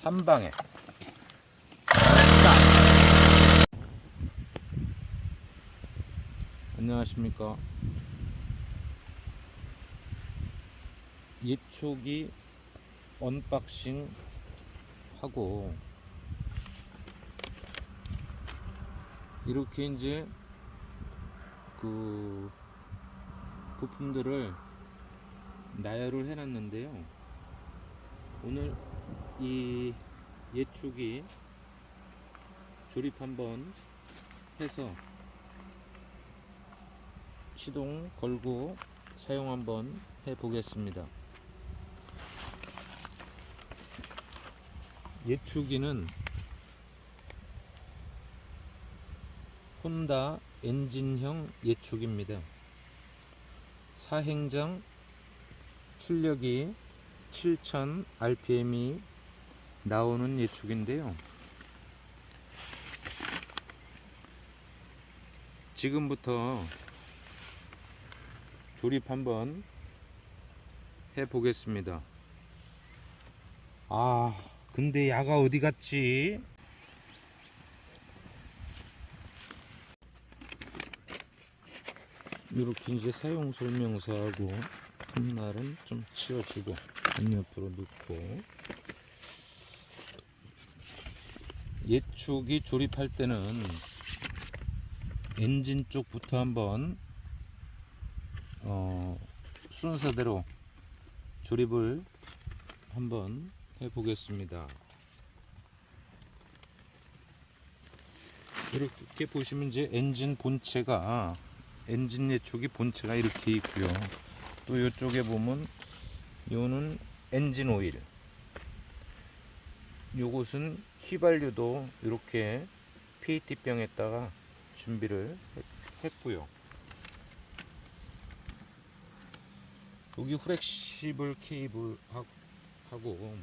한 방에 안녕하십니까. 예초기 언박싱 하고 이렇게 이제 그 부품들을 나열을 해놨는데요. 오늘 이 예초기 조립 한번 해서 시동 걸고 사용 한번 해 보겠습니다. 예초기는 혼다 엔진형 예초기입니다. 사행장 출력이 7000 rpm이 나오는 예초기인데요. 지금부터 조립 한번 해 보겠습니다. 근데 야가 어디 갔지? 이렇게 이제 사용 설명서하고 톱날은 좀 치워주고 옆으로 넣고, 예초기 조립할 때는 엔진 쪽부터 한번 순서대로 조립을 한번 해 보겠습니다. 이렇게 보시면 이제 엔진 예초기 본체가 이렇게 있고요. 또 이쪽에 보면 요는 엔진 오일, 요것은 휘발유도 이렇게 PET병에다가 준비를 했고요. 여기 후렉시블 케이블 하고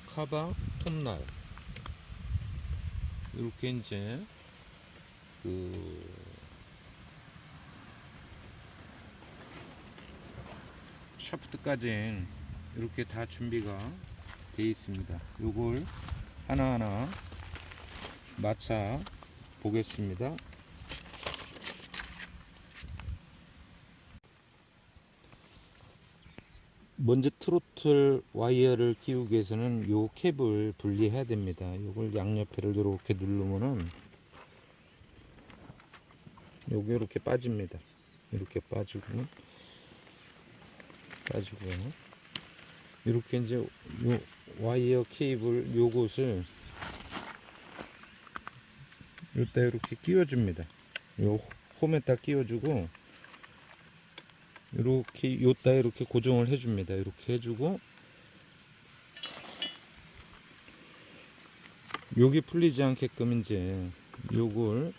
카바 톱날 이렇게 이제 샤프트까지 이렇게 다 준비가 되어 있습니다. 요걸 하나하나 맞춰 보겠습니다. 먼저 트로틀 와이어를 끼우기 위해서는 요 캡을 분리해야 됩니다. 요걸 양옆에를 이렇게 누르면은 요게 이렇게 빠집니다. 이렇게 빠지고 이렇게 이제 요 와이어 케이블 요것을 요따 이렇게 끼워줍니다. 요 홈에다 끼워주고 이렇게 요따 이렇게 고정을 해줍니다. 이렇게 해주고 여기 풀리지 않게끔 이제 요걸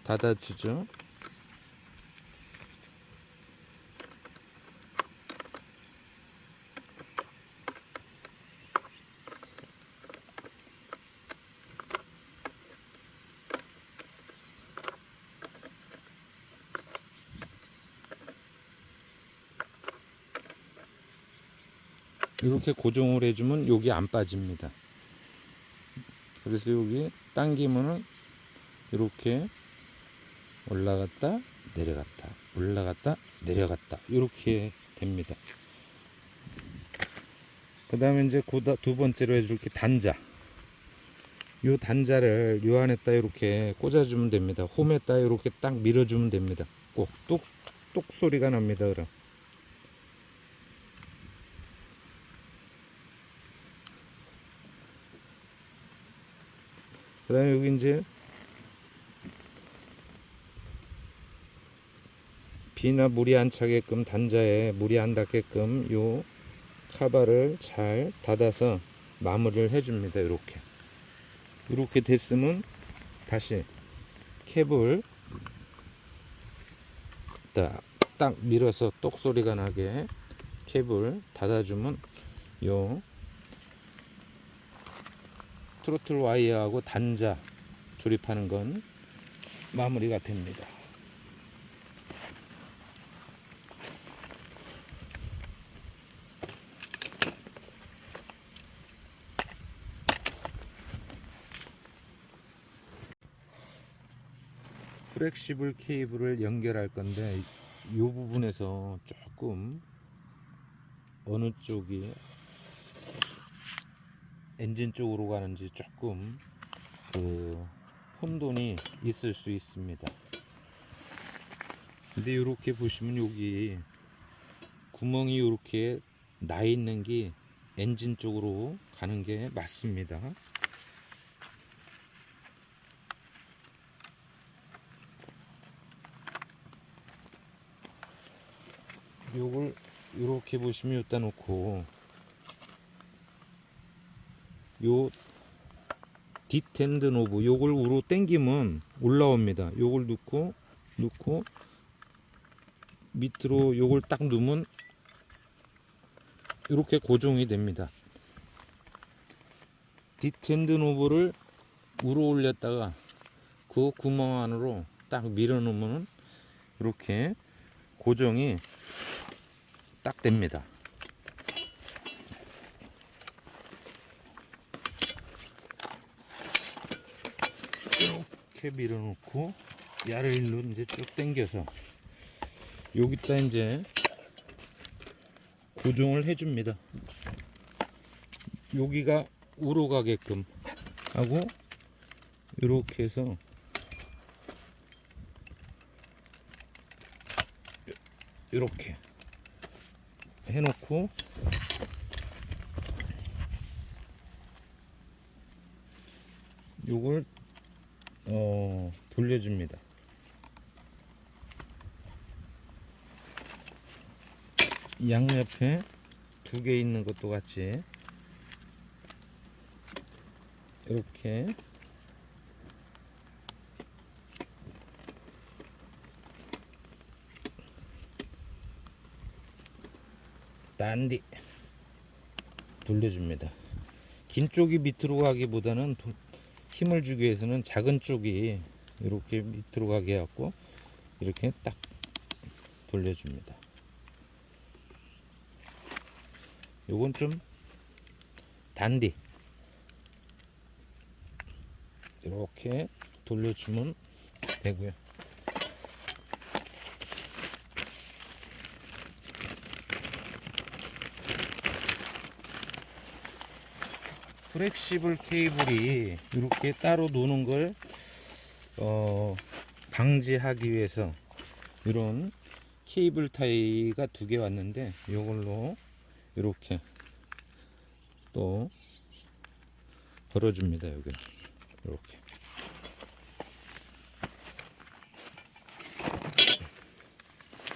닫아주죠. 이렇게 고정을 해주면 여기 안 빠집니다. 그래서 여기 당기면은 이렇게 올라갔다 내려갔다 이렇게 됩니다. 그 다음에 이제 두 번째로 이렇게 단자, 요 단자를 요 안에다 이렇게 꽂아주면 됩니다. 홈에다 이렇게 딱 밀어주면 됩니다. 꼭 똑 소리가 납니다. 그럼 그 다음에 여기 이제 비나 물이 안 차게끔, 단자에 물이 안 닿게끔 요 카바를 잘 닫아서 마무리를 해줍니다. 이렇게 됐으면 다시 캡을 딱 밀어서 똑 소리가 나게 캡을 닫아주면 요 트로틀 와이어하고 단자 조립하는 건 마무리가 됩니다. 플렉시블 케이블을 연결할 건데 이 부분에서 조금 어느 쪽이 엔진 쪽으로 가는지 조금 그 혼돈이 있을 수 있습니다. 근데 이렇게 보시면 여기 구멍이 이렇게 나 있는 게 엔진 쪽으로 가는 게 맞습니다. 요걸 이렇게 보시면 여기다 놓고 요 뒷핸드 노브 요걸 우로 당기면 올라옵니다. 요걸 넣고 밑으로 요걸 딱 누면 이렇게 고정이 됩니다. 뒷핸드 노브를 우로 올렸다가 그 구멍 안으로 딱 밀어 놓으면 이렇게 고정이 딱 됩니다. 이렇게 밀어 놓고 야를 일로 이제 쭉 당겨서 여기다 이제 고정을 해 줍니다. 여기가 우로 가게끔 하고 이렇게 해서 이렇게 해놓고 요걸 돌려줍니다. 양옆에 두 개 있는 것도 같이 이렇게 단디 돌려줍니다. 긴 쪽이 밑으로 가기보다는 힘을 주기 위해서는 작은 쪽이 이렇게 밑으로 가게 해갖고 이렇게 딱 돌려줍니다. 요건 좀 단디 이렇게 돌려주면 되고요. 플렉시블 케이블이 이렇게 따로 노는 걸 방지하기 위해서 이런 케이블 타이가 두 개 왔는데 이걸로 이렇게 또 걸어줍니다. 여기 이렇게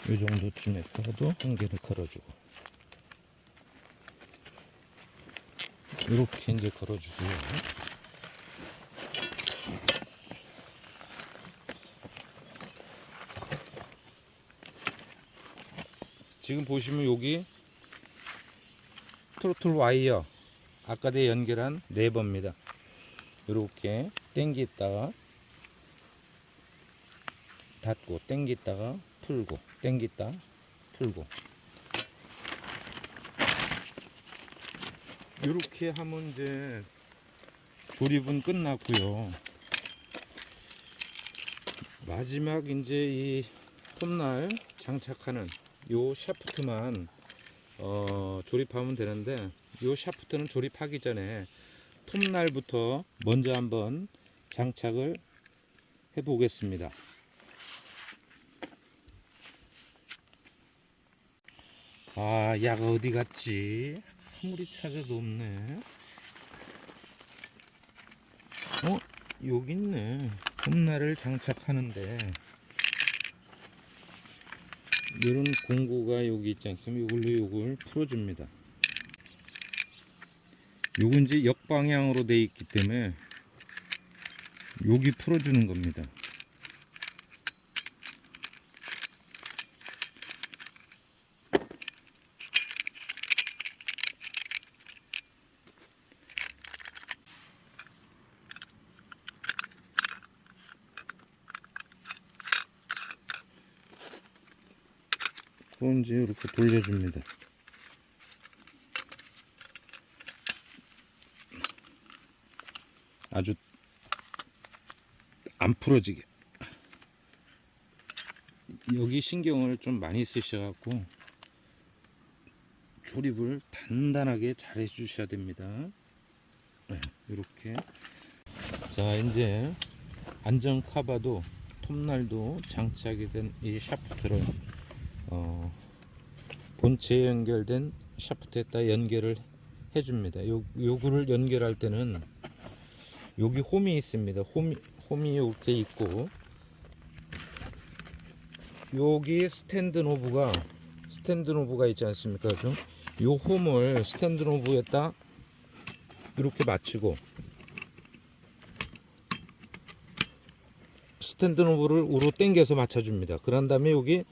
이 정도쯤에다가도 한 개를 걸어주고 이렇게 이제 걸어주고요. 지금 보시면 여기 트로틀 와이어 아까 내 연결한 레버입니다. 이렇게 당기다가 닫고 당기다가 풀고 당기다 풀고 이렇게 하면 이제 조립은 끝났고요. 마지막 이제 이 톱날 장착하는 요 샤프트만 조립하면 되는데 요 샤프트는 조립하기 전에 톱날부터 먼저 한번 장착을 해 보겠습니다. 아, 야가 어디 갔지? 아무리 찾아도 없네. 여기 있네. 톱날을 장착하는데 이런 공구가 여기 있지 않습니까? 이걸로 요걸 풀어줍니다. 요건 이제 역방향으로 돼 있기 때문에 여기 풀어주는 겁니다. 그건 이제 이렇게 돌려줍니다. 아주 안 풀어지게 여기 신경을 좀 많이 쓰셔갖고 조립을 단단하게 잘 해주셔야 됩니다. 이렇게. 자, 이제 안전 카바도 톱날도 장착이 된 이 샤프트를 본체에 연결된 샤프트에다 연결을 해줍니다. 요거를 연결할 때는 여기 홈이 있습니다. 홈이 이렇게 있고, 여기 스탠드 노브가 있지 않습니까? 좀 요 홈을 스탠드 노브에다 이렇게 맞추고, 스탠드 노브를 우로 당겨서 맞춰줍니다. 그런 다음에 여기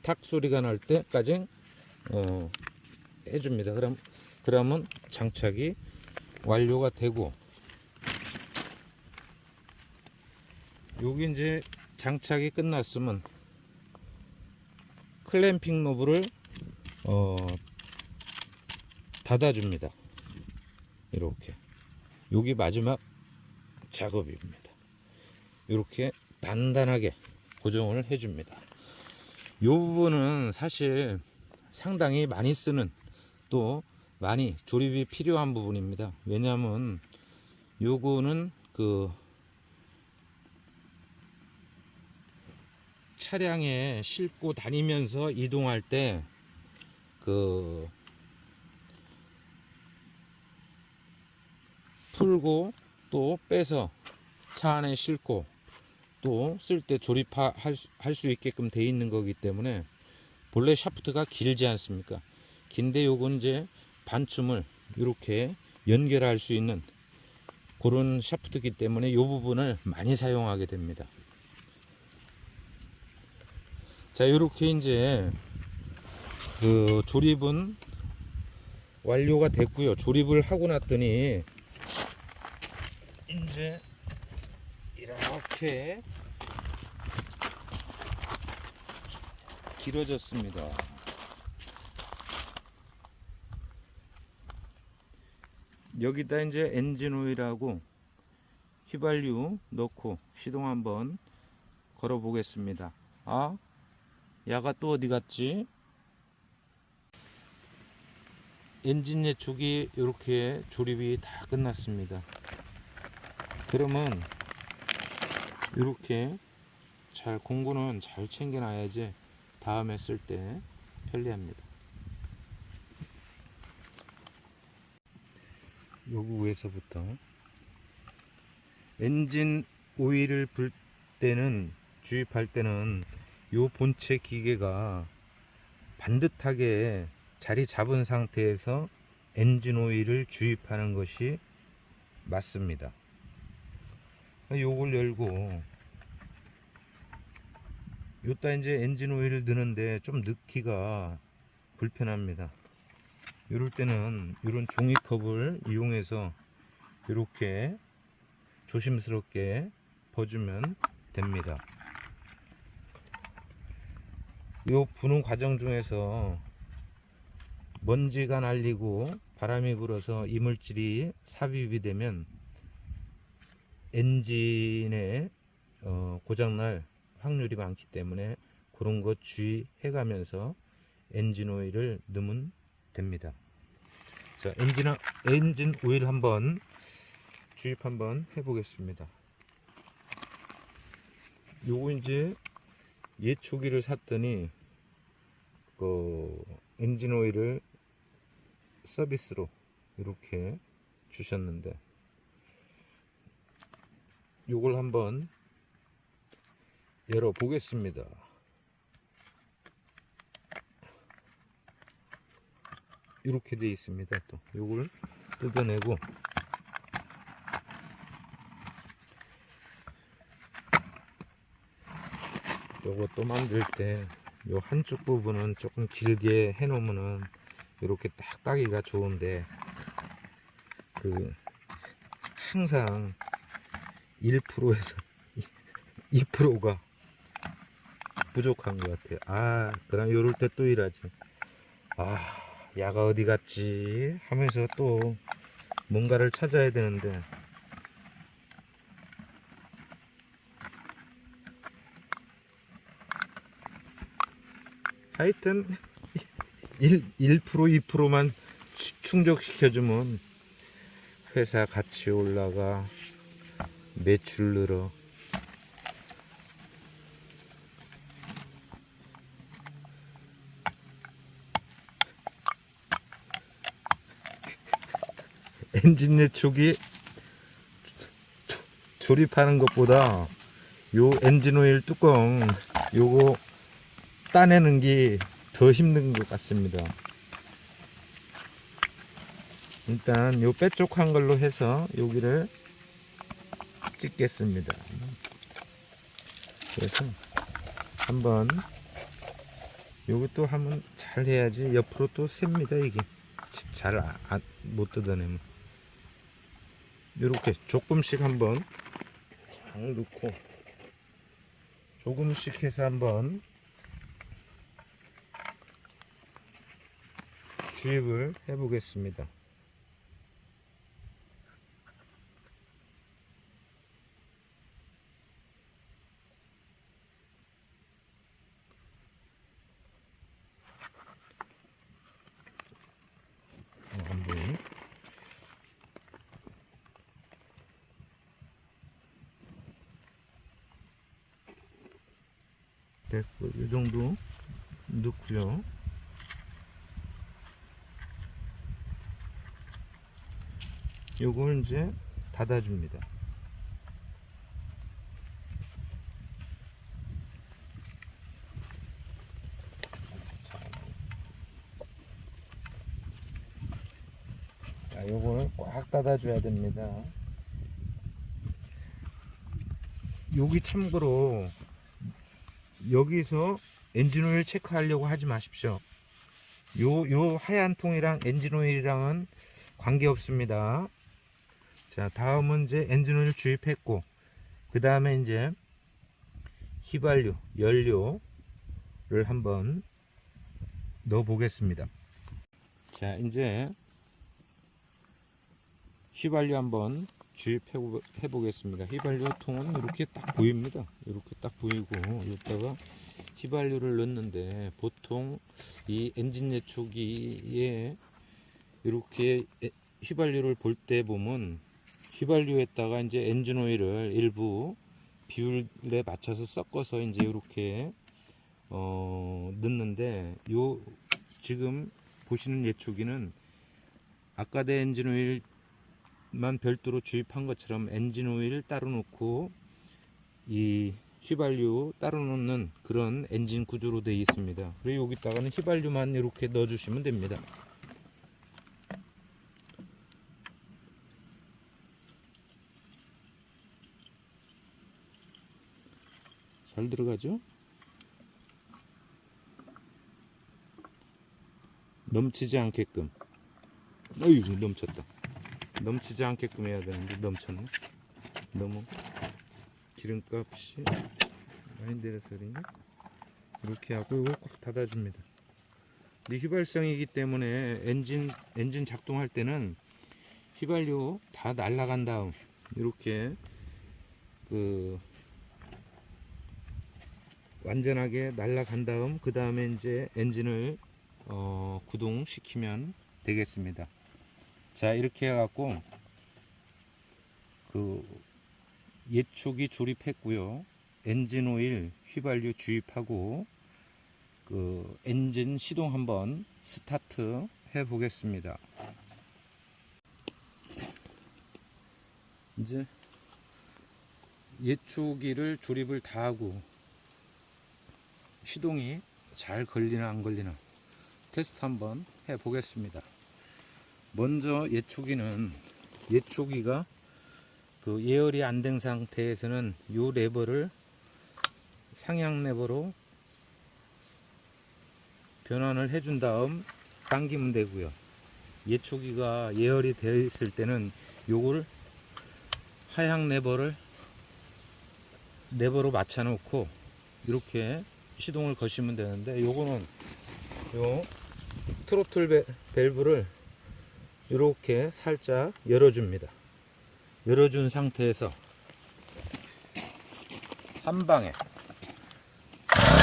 탁 소리가 날 때까지 해줍니다. 그러면 장착이 완료가 되고, 여기 이제 장착이 끝났으면 클램핑 노브를 닫아줍니다. 이렇게. 여기 마지막 작업입니다. 이렇게 단단하게 고정을 해줍니다. 이 부분은 사실 상당히 많이 쓰는, 또 많이 조립이 필요한 부분입니다. 왜냐하면 요거는 그 차량에 싣고 다니면서 이동할 때 그 풀고 또 빼서 차 안에 싣고 또 쓸 때 조립할 수 있게끔 돼 있는 거기 때문에, 본래 샤프트가 길지 않습니까? 긴데 요건 이제 반춤을 이렇게 연결할 수 있는 그런 샤프트이기 때문에 이 부분을 많이 사용하게 됩니다. 자, 이렇게 이제 그 조립은 완료가 됐고요. 조립을 하고 났더니 이제 이렇게 길어졌습니다. 여기다 이제 엔진 오일하고 휘발유 넣고 시동 한번 걸어 보겠습니다. 아, 야가 또 어디 갔지? 엔진 예촉이 이렇게 조립이 다 끝났습니다. 그러면 이렇게 잘 공구는 잘 챙겨 놔야지 다음에 쓸 때 편리합니다. 요거 위에서부터 엔진 오일을 불 때는, 주입할 때는 요 본체 기계가 반듯하게 자리 잡은 상태에서 엔진 오일을 주입하는 것이 맞습니다. 요걸 열고, 요따 이제 엔진 오일을 넣는데 좀 넣기가 불편합니다. 이럴 때는 이런 종이컵을 이용해서 이렇게 조심스럽게 버주면 됩니다. 요 부는 과정 중에서 먼지가 날리고 바람이 불어서 이물질이 삽입이 되면 엔진에 고장날 확률이 많기 때문에 그런 것 주의해 가면서 엔진 오일을 넣으면 됩니다. 자, 엔진 오일 한번 주입 한번 해 보겠습니다. 요거 이제 예초기를 샀더니 그 엔진 오일을 서비스로 이렇게 주셨는데, 요걸 한번 열어 보겠습니다. 이렇게 되어 있습니다. 또 요걸 뜯어내고, 요것도 만들 때 요 한쪽 부분은 조금 길게 해 놓으면은 이렇게 딱 따기가 좋은데, 그 항상 1%에서 2%가 부족한 것 같아요. 아, 그럼 요럴 때 또 일하지. 아, 야가 어디 갔지 하면서 또 뭔가를 찾아야 되는데, 하여튼 1% 2%만 충족시켜주면 회사 가치 올라가, 매출 늘어. 엔진 내축이 조립하는 것보다 요 엔진 오일 뚜껑 요거 따내는 게 더 힘든 것 같습니다. 일단 요 빼쪽한 걸로 해서 여기를 찍겠습니다. 그래서 한번 요것도 한번 잘 해야지 옆으로 또 셉니다. 이게 잘 못 뜯어내면 요렇게 조금씩 한번 잘 넣고 조금씩 해서 한번 주입을 해 보겠습니다. 한번 됐고 이 정도 넣고요. 요걸 이제 닫아줍니다. 자, 요걸 꽉 닫아줘야 됩니다. 여기 참고로 여기서 엔진오일 체크하려고 하지 마십시오. 요 하얀 통이랑 엔진오일이랑은 관계 없습니다. 자, 다음은 이제 엔진오일 주입했고, 그 다음에 이제 휘발유, 연료를 한번 넣어 보겠습니다. 자, 이제 휘발유 한번 주입해 보겠습니다. 휘발유 통은 이렇게 딱 보입니다. 이렇게 딱 보이고, 여기다가 휘발유를 넣는데 보통 이 엔진 내축기에 이렇게 휘발유를 볼 때 보면 휘발유에다가 이제 엔진 오일을 일부 비율에 맞춰서 섞어서 이제 이렇게 넣는데, 요 지금 보시는 예초기는 아까대 엔진 오일만 별도로 주입한 것처럼 엔진 오일 따로 놓고 이 휘발유 따로 놓는 그런 엔진 구조로 되어 있습니다. 그리고 여기다가는 휘발유만 이렇게 넣어 주시면 됩니다. 잘 들어가죠? 넘치지 않게끔. 어이구, 넘쳤다. 넘치지 않게끔 해야 되는데 넘쳤네. 너무 기름값이 많이 내려서 그러니 이렇게 하고 이걸 꽉 닫아줍니다. 이 휘발성이기 때문에 엔진 작동할 때는 휘발유 다 날아간 다음 이렇게 완전하게 날아간 다음 그 다음에 이제 엔진을 구동시키면 되겠습니다. 자, 이렇게 해갖고 예초기 조립했고요. 엔진 오일, 휘발유 주입하고 엔진 시동 한번 스타트 해 보겠습니다. 이제 예초기를 조립을 다 하고 시동이 잘 걸리나 안 걸리나 테스트 한번 해 보겠습니다. 먼저 예초기가 예열이 안 된 상태에서는 요 레버를 상향 레버로 변환을 해준 다음 당기면 되고요. 예초기가 예열이 되어 있을 때는 요걸 하향 레버로 맞춰 놓고 이렇게 시동을 거시면 되는데, 요거는 요 트로틀 밸브를 이렇게 살짝 열어줍니다. 열어준 상태에서 한 방에 딱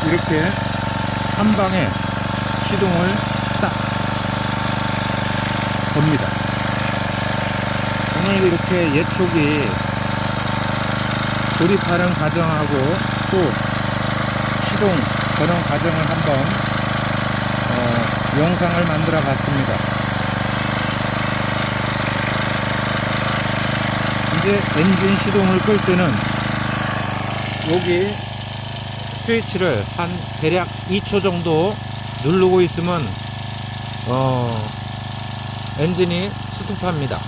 이렇게 한 방에 시동을 딱 겁니다. 오늘 이렇게 예초기 조립하는 과정하고 또 시동 전원 과정을 한번 영상을 만들어 봤습니다. 이제 엔진 시동을 끌 때는 여기 스위치를 한 대략 2초 정도 누르고 있으면 엔진이 스톱합니다.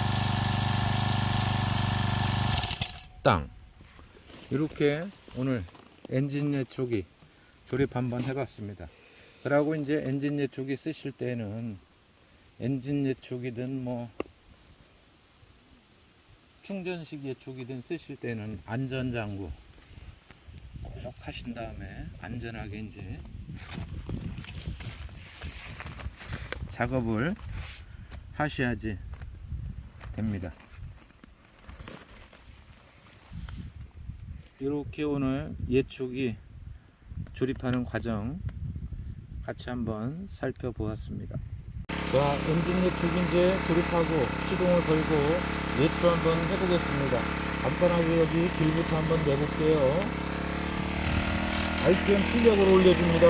땅. 이렇게 오늘 엔진 예초기 조립 한번 해봤습니다. 그러고 이제 엔진 예초기 쓰실 때는 엔진 예초기든 뭐 충전식 예초기든 쓰실 때는 안전장구 꼭 하신 다음에 안전하게 이제 작업을 하셔야지 됩니다. 이렇게 오늘 예초기 조립하는 과정 같이 한번 살펴보았습니다. 자, 엔진 예초기 이제 조립하고 시동을 걸고 예초 한번 해보겠습니다. 간단하게 여기 길부터 한번 내볼게요. RPM 출력을 올려줍니다.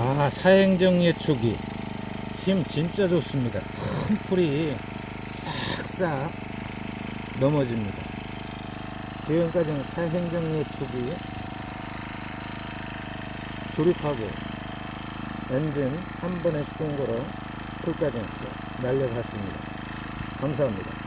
아, 사행정 예초기 힘 진짜 좋습니다. 큰 풀이 싹싹 넘어집니다. 지금까지는 사행정 예초기 조립하고 엔진 한 번에 시동 걸어 풀까지는 쓱 날려갔습니다. 감사합니다.